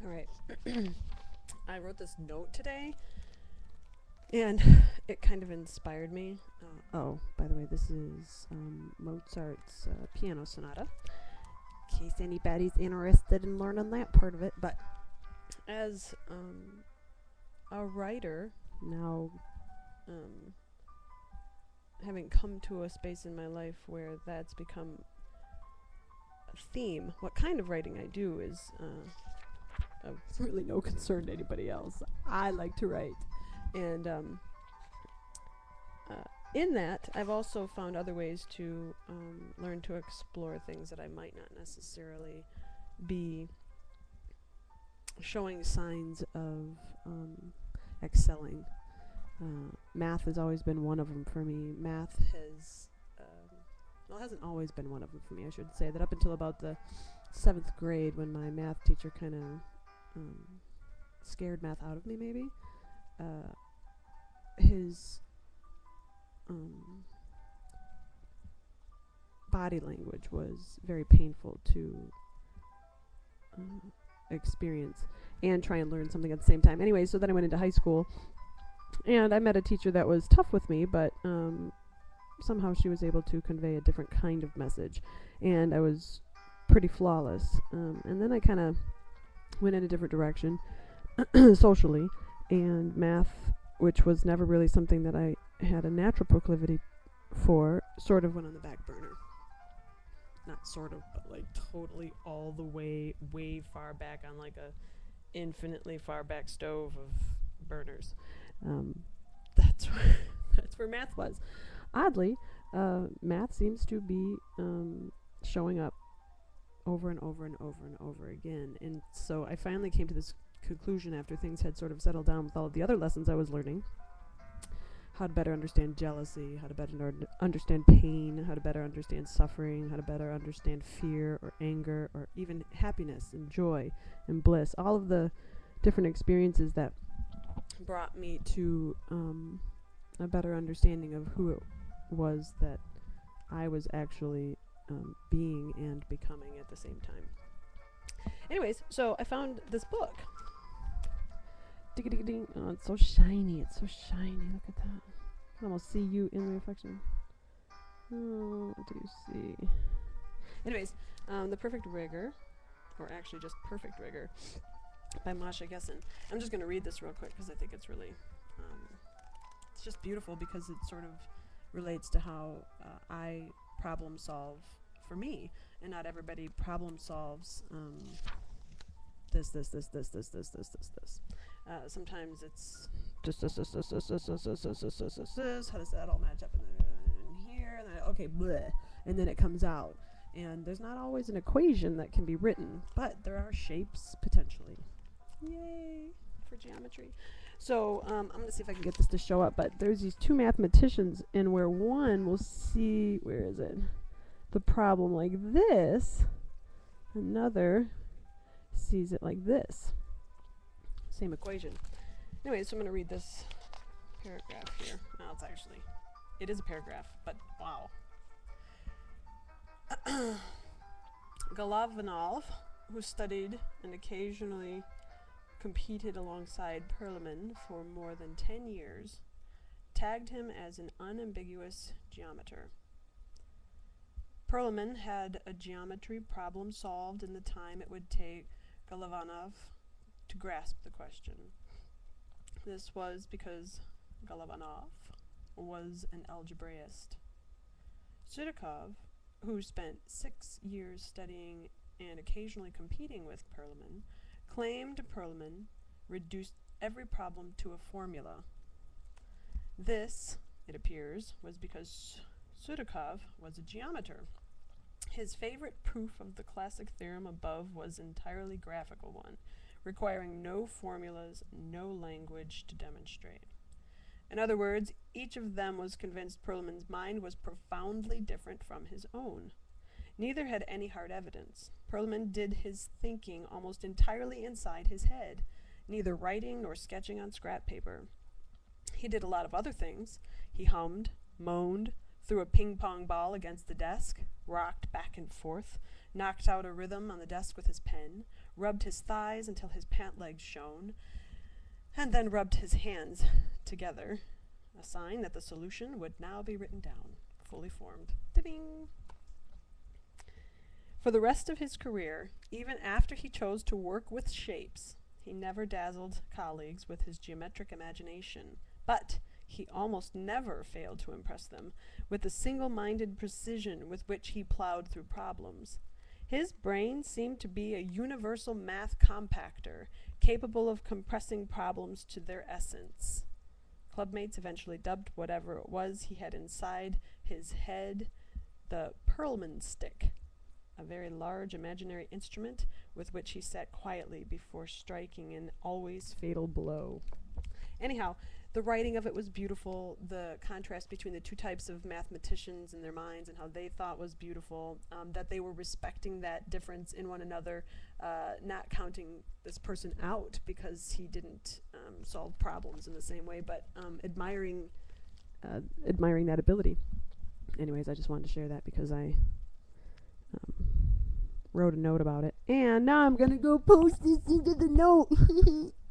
Alright. I wrote this note today, and it kind of inspired me. Oh, by the way, this is Mozart's piano sonata, in case anybody's interested in learning that part of it. But as a writer, now having come to a space in my life where that's become a theme, what kind of writing I do is of really no concern to anybody else. I like to write. And in that, I've also found other ways to learn to explore things that I might not necessarily be showing signs of excelling. Math has always been one of them for me. Math has, well, it hasn't always been one of them for me, I should say. That up until about the 7th grade, when my math teacher kind of scared math out of me, maybe, his body language was very painful to experience and try and learn something at the same time. Anyway, so then I went into high school, and I met a teacher that was tough with me, but somehow she was able to convey a different kind of message, and I was pretty flawless. And then I kind of went in a different direction socially, and math, which was never really something that I had a natural proclivity for, sort of went on the back burner. Not sort of, but like totally all the way far back on like a infinitely far back stove of burners. That's where math was. Oddly, math seems to be showing up over and over and over and over again. And so I finally came to this conclusion after things had sort of settled down with all of the other lessons I was learning. How to better understand jealousy, how to better understand pain, how to better understand suffering, how to better understand fear or anger or even happiness and joy and bliss. All of the different experiences that brought me to a better understanding of who it was that I was actually being and becoming at the same time. Anyways, so I found this book. Ding-a-ding-a-ding. Oh, it's so shiny. It's so shiny. Look at that. I can almost see you in the reflection. Oh, what do you see? Anyways, The Perfect Rigor, or actually just Perfect Rigor, by Masha Gessen. I'm just going to read this real quick because I think it's really, it's just beautiful because it sort of relates to how I problem solve for me, and not everybody problem solves this. Sometimes it's just this. How does that all match up in here? And then, okay, bleh, and then it comes out. And there's not always an equation that can be written, but there are shapes potentially. Yay for geometry. So I'm going to see if I can get this to show up, but there's these two mathematicians, and where one will see, where is it? The problem like this, another sees it like this. Same equation. Anyway, so I'm going to read this paragraph here. Well, it is a paragraph, but wow. Golovanov, who studied and occasionally competed alongside Perelman for more than 10 years, tagged him as an unambiguous geometer. Perelman had a geometry problem solved in the time it would take Golovanov to grasp the question. This was because Golovanov was an algebraist. Sudakov, who spent 6 years studying and occasionally competing with Perelman, claimed Perelman reduced every problem to a formula. This, it appears, was because Sudakov was a geometer. His favorite proof of the classic theorem above was entirely graphical one, requiring no formulas, no language to demonstrate. In other words, each of them was convinced Perelman's mind was profoundly different from his own. Neither had any hard evidence. Perelman did his thinking almost entirely inside his head, neither writing nor sketching on scrap paper. He did a lot of other things. He hummed, moaned, threw a ping-pong ball against the desk, rocked back and forth, knocked out a rhythm on the desk with his pen, rubbed his thighs until his pant legs shone, and then rubbed his hands together, a sign that the solution would now be written down, fully formed. Da-ding! For the rest of his career, even after he chose to work with shapes, he never dazzled colleagues with his geometric imagination, but he almost never failed to impress them with the single-minded precision with which he plowed through problems. His brain seemed to be a universal math compactor, capable of compressing problems to their essence. Clubmates eventually dubbed whatever it was he had inside his head the Perlman stick, a very large imaginary instrument with which he sat quietly before striking an always fatal blow. Anyhow, the writing of it was beautiful. The contrast between the two types of mathematicians and their minds and how they thought was beautiful, that they were respecting that difference in one another, not counting this person out because he didn't solve problems in the same way, but admiring that ability. Anyways, I just wanted to share that because I wrote a note about it. And now I'm going to go post this into the note.